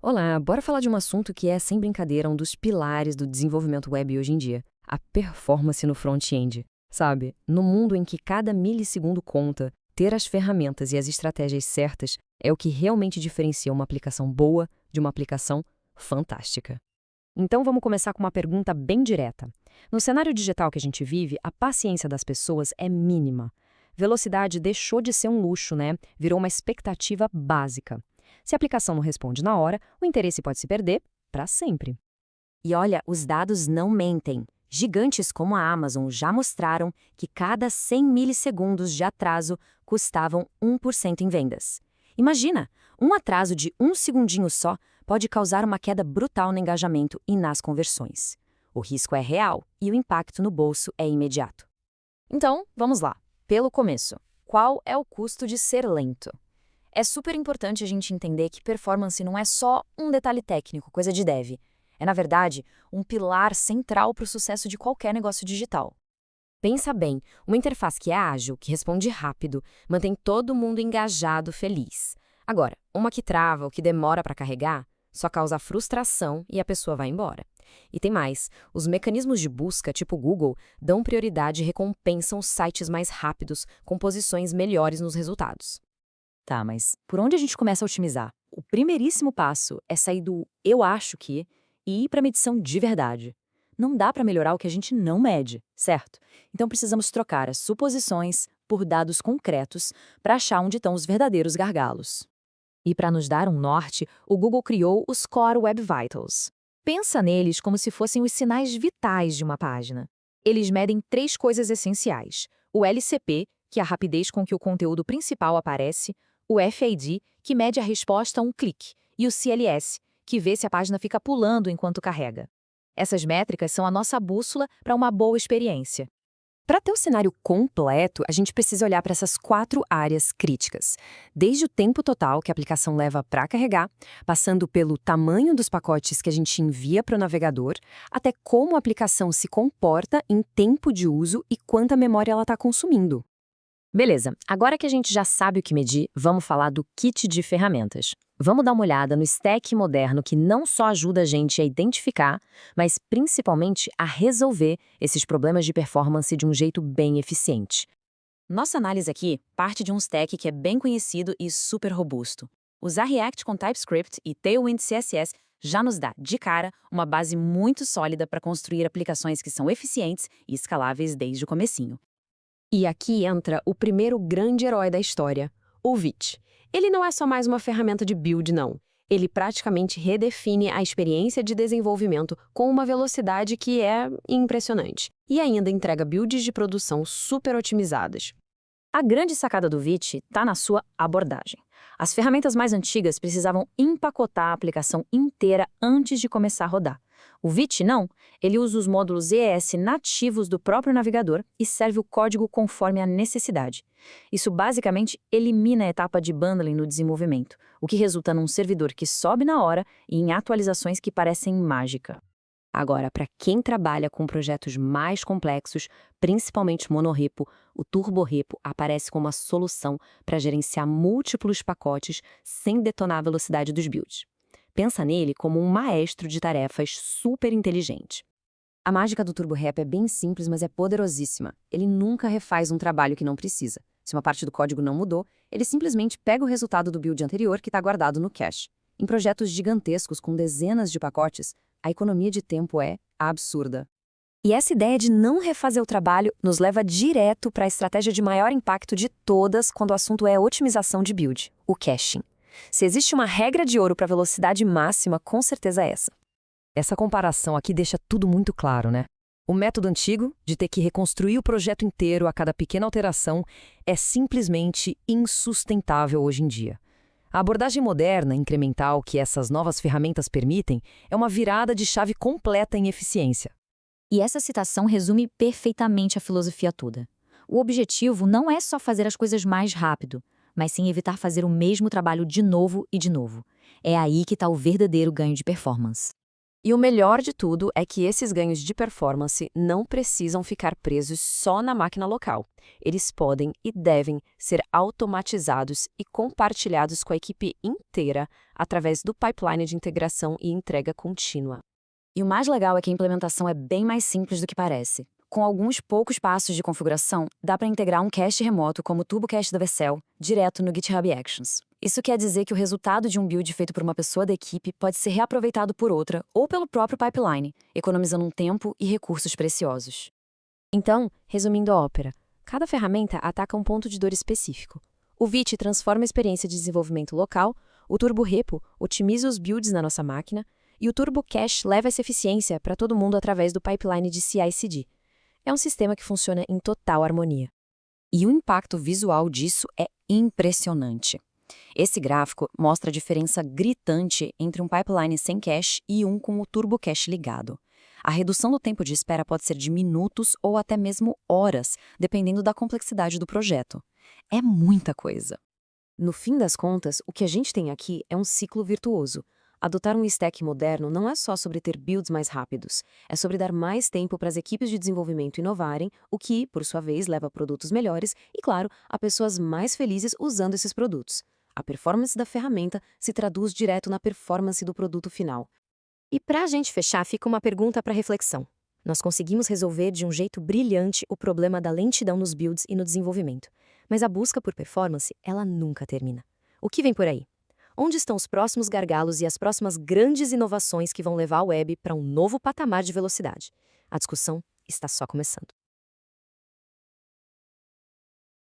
Olá, bora falar de um assunto que é, sem brincadeira, um dos pilares do desenvolvimento web hoje em dia: a performance no front-end. Sabe, no mundo em que cada milissegundo conta, ter as ferramentas e as estratégias certas é o que realmente diferencia uma aplicação boa de uma aplicação fantástica. Então vamos começar com uma pergunta bem direta. No cenário digital que a gente vive, a paciência das pessoas é mínima. Velocidade deixou de ser um luxo, né? Virou uma expectativa básica. Se a aplicação não responde na hora, o interesse pode se perder para sempre. E olha, os dados não mentem. Gigantes como a Amazon já mostraram que cada 100 milissegundos de atraso custavam 1% em vendas. Imagina, um atraso de um segundinho só pode causar uma queda brutal no engajamento e nas conversões. O risco é real e o impacto no bolso é imediato. Então, vamos lá. Pelo começo, qual é o custo de ser lento? É super importante a gente entender que performance não é só um detalhe técnico, coisa de dev. É, na verdade, um pilar central para o sucesso de qualquer negócio digital. Pensa bem, uma interface que é ágil, que responde rápido, mantém todo mundo engajado, feliz. Agora, uma que trava ou que demora para carregar, só causa frustração e a pessoa vai embora. E tem mais, os mecanismos de busca, tipo Google, dão prioridade e recompensam os sites mais rápidos, com posições melhores nos resultados. Tá, mas por onde a gente começa a otimizar? O primeiríssimo passo é sair do "eu acho que" e ir para a medição de verdade. Não dá para melhorar o que a gente não mede, certo? Então precisamos trocar as suposições por dados concretos para achar onde estão os verdadeiros gargalos. E para nos dar um norte, o Google criou os Core Web Vitals. Pensa neles como se fossem os sinais vitais de uma página. Eles medem três coisas essenciais: o LCP, que é a rapidez com que o conteúdo principal aparece, o FID, que mede a resposta a um clique, e o CLS, que vê se a página fica pulando enquanto carrega. Essas métricas são a nossa bússola para uma boa experiência. Para ter o cenário completo, a gente precisa olhar para essas 4 áreas críticas. Desde o tempo total que a aplicação leva para carregar, passando pelo tamanho dos pacotes que a gente envia para o navegador, até como a aplicação se comporta em tempo de uso e quanta memória ela está consumindo. Beleza, agora que a gente já sabe o que medir, vamos falar do kit de ferramentas. Vamos dar uma olhada no stack moderno que não só ajuda a gente a identificar, mas principalmente a resolver esses problemas de performance de um jeito bem eficiente. Nossa análise aqui parte de um stack que é bem conhecido e super robusto. Usar React com TypeScript e Tailwind CSS já nos dá, de cara, uma base muito sólida para construir aplicações que são eficientes e escaláveis desde o comecinho. E aqui entra o primeiro grande herói da história, o Vite. Ele não é só mais uma ferramenta de build, não. Ele praticamente redefine a experiência de desenvolvimento com uma velocidade que é impressionante. E ainda entrega builds de produção super otimizadas. A grande sacada do Vite está na sua abordagem. As ferramentas mais antigas precisavam empacotar a aplicação inteira antes de começar a rodar. O Vite não, ele usa os módulos ES nativos do próprio navegador e serve o código conforme a necessidade. Isso basicamente elimina a etapa de bundling no desenvolvimento, o que resulta num servidor que sobe na hora e em atualizações que parecem mágica. Agora, para quem trabalha com projetos mais complexos, principalmente monorepo, o TurboRepo aparece como uma solução para gerenciar múltiplos pacotes sem detonar a velocidade dos builds. Pensa nele como um maestro de tarefas super inteligente. A mágica do TurboRepo é bem simples, mas é poderosíssima. Ele nunca refaz um trabalho que não precisa. Se uma parte do código não mudou, ele simplesmente pega o resultado do build anterior que está guardado no cache. Em projetos gigantescos com dezenas de pacotes, a economia de tempo é absurda. E essa ideia de não refazer o trabalho nos leva direto para a estratégia de maior impacto de todas quando o assunto é otimização de build, o caching. Se existe uma regra de ouro para velocidade máxima, com certeza é essa. Essa comparação aqui deixa tudo muito claro, né? O método antigo, de ter que reconstruir o projeto inteiro a cada pequena alteração, é simplesmente insustentável hoje em dia. A abordagem moderna, incremental, que essas novas ferramentas permitem, é uma virada de chave completa em eficiência. E essa citação resume perfeitamente a filosofia toda. O objetivo não é só fazer as coisas mais rápido, mas sim evitar fazer o mesmo trabalho de novo e de novo. É aí que está o verdadeiro ganho de performance. E o melhor de tudo é que esses ganhos de performance não precisam ficar presos só na máquina local. Eles podem e devem ser automatizados e compartilhados com a equipe inteira através do pipeline de integração e entrega contínua. E o mais legal é que a implementação é bem mais simples do que parece. Com alguns poucos passos de configuração, dá para integrar um cache remoto como o TurboCache da Vercel direto no GitHub Actions. Isso quer dizer que o resultado de um build feito por uma pessoa da equipe pode ser reaproveitado por outra ou pelo próprio pipeline, economizando um tempo e recursos preciosos. Então, resumindo a ópera, cada ferramenta ataca um ponto de dor específico. O Vite transforma a experiência de desenvolvimento local, o TurboRepo otimiza os builds na nossa máquina e o TurboCache leva essa eficiência para todo mundo através do pipeline de CI/CD. É um sistema que funciona em total harmonia. E o impacto visual disso é impressionante. Esse gráfico mostra a diferença gritante entre um pipeline sem cache e um com o TurboCache ligado. A redução do tempo de espera pode ser de minutos ou até mesmo horas, dependendo da complexidade do projeto. É muita coisa. No fim das contas, o que a gente tem aqui é um ciclo virtuoso. Adotar um stack moderno não é só sobre ter builds mais rápidos, é sobre dar mais tempo para as equipes de desenvolvimento inovarem, o que, por sua vez, leva a produtos melhores e, claro, a pessoas mais felizes usando esses produtos. A performance da ferramenta se traduz direto na performance do produto final. E para a gente fechar, fica uma pergunta para reflexão. Nós conseguimos resolver de um jeito brilhante o problema da lentidão nos builds e no desenvolvimento. Mas a busca por performance, ela nunca termina. O que vem por aí? Onde estão os próximos gargalos e as próximas grandes inovações que vão levar a web para um novo patamar de velocidade? A discussão está só começando.